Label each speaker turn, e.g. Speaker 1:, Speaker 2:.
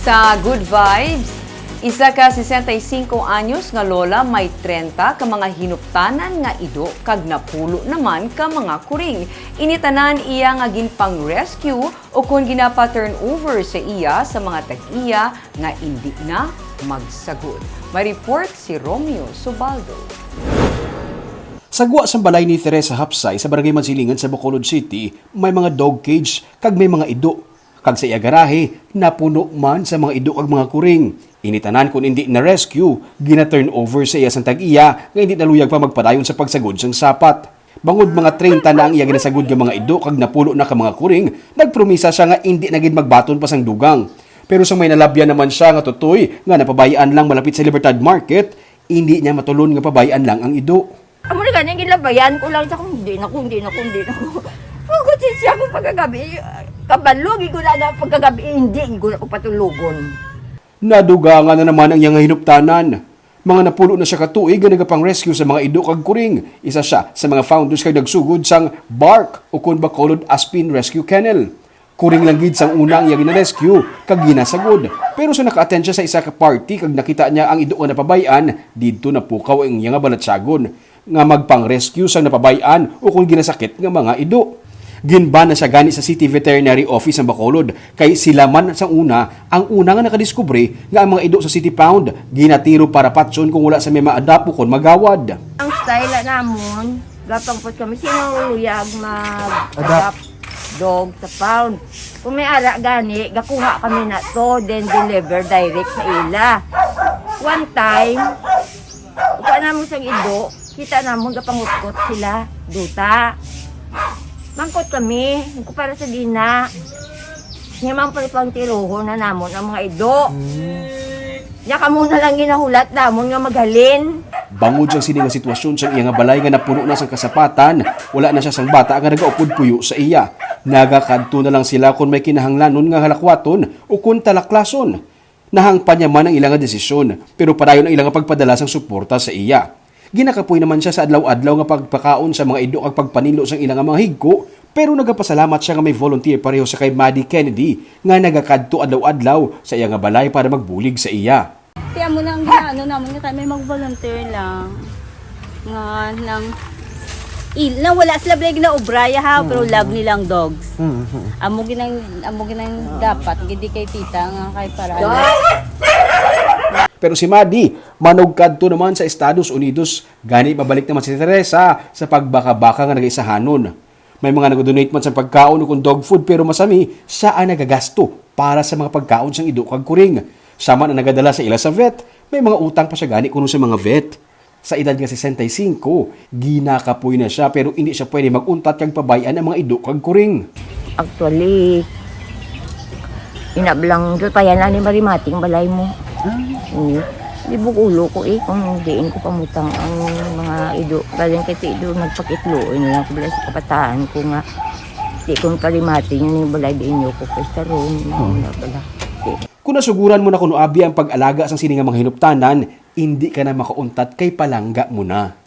Speaker 1: Sa Good Vibes, isa ka 65 anyos nga lola may 30 ka mga hinuptanan nga ido kag napulo naman ka mga kuring. Initanan iya nga ginpang rescue o kung ginapa-turn over sa iya sa mga tag-iya nga hindi na magsagod. May report si Romeo Subaldo.
Speaker 2: Sagwa sa balay ni Teresa Hapsay sa Barangay Mansilingan sa Bacolod City, may mga dog cage kag may mga ido. Kag sa iya garahe, napuno man sa mga ido kag mga kuring. Initanan kung hindi na rescue, gina-turn over sa iya sang tag-iya nga hindi naluyag pa magpadayon sa pagsagod sang sapat. Bangod mga 30 na ang iya ginasagod nga mga ido kag napulo na ka mga kuring, nagpromisa siya nga hindi na gid magbaton pa sang dugang. Pero sang may nalabyan naman siya nga tutoy nga napabayaan lang malapit sa Libertad Market, hindi niya matulon nga pabayaan lang ang ido.
Speaker 3: Amo na ganyan gilabayan ko lang sa kung hindi na ko. Pagod siya ko pagkagabi. Kabalog, ko na pagkagabi, hindi ko na patulugon.
Speaker 2: Nadugangan na naman ang iyang hinuptanan. Mga napulo na siya katuig nga nagapang-rescue sa mga ido kag kuring. Isa siya sa mga founders kay nagsugod sang BARK o kun Bacolod Aspin Rescue Kennel. Kuring lang gid sang unang iyang gina-rescue kag ginasagod. Pero sa naka-attend siya sa isa ka party kag nakita niya ang ido nga napabayan, didto napukaw ang iyang balatsagon nga magpang-rescue sang napabayan o kung ginasakit nga mga ido. Ginban na siya gani sa City Veterinary Office ng Bacolod kay sila man sa una ang una nga nakadiskubre nga ang mga ido sa City Pound ginatiro para patson kung wala sa may maadapo kon magawad.
Speaker 3: Ang style namon, gapang po kami sinuluyag mag-adapt dog sa pound. Kung may ara gani, gakuha kami na to, then deliver direct sa ila. One time, upa namon sang ido, kita namon gapangutkot sila, duta. Mangkot kami, para sa dina. Nga man pang tiruho na namon ang mga ido. Nya kamo na lang ginahulat namon nga maghalin.
Speaker 2: Bangod siyang sining nga sitwasyon sa iya nga balay nga napuno na sang kasapatan, wala na siya sang bata nga nagaupod puyo sa iya. Nagakadto na lang sila kung may kinahanglanon nga halakwaton o kung talaklason. Nahangpan niya man ang ilang desisyon, pero padayon ang ilang pagpadala sang suporta sa iya. Ginakapoy naman siya sa adlaw-adlaw nga pagpakaon sa mga ido ag pagpanilo sang ilang mga higko, pero nagapasalamat siya nga may volunteer pareho sa kay Maddie Kennedy nga nagakadto adlaw-adlaw sa iya nga balay para magbulig sa iya.
Speaker 4: Kaya mo lang ginaano naman nga tayo may mag-volunteer lang nga nang wala sila blag na obraya ha, pero love nilang dogs. Amo ginang dapat gidi kay tita nga kay para.
Speaker 2: Pero si Maddie, manugkadto naman sa Estados Unidos, gani mabalik naman si Teresa sa pagbaka-baka nga nag-isahanon. May mga nag-donate man sa pagkaon o kung dog food pero masami, siya ang nagagasto para sa mga pagkaon sang ido kag kuring. Siya man ang nagadala sa ila sa vet, may mga utang pa siya gani kuno sa mga vet. Sa edad nga 65, ginakapoy na siya pero hindi siya pwede mag-untat kag pabayan ang mga ido kag kuring.
Speaker 3: Actually, inablang doon pa yan ni Marimating balay mo. Di bukulo ko kung diin ko pamutang ang mga ido. Galing kasi ido nagpakitluin lang ko balay sa kabataan ko nga. Di kong Marimating yung balay diin nyo ko pesta roon.
Speaker 2: Kung nasuguran mo na kuno abi ang pag-alaga sa sining nga mga hinuptanan, hindi ka na makauntat kay palangga mo na.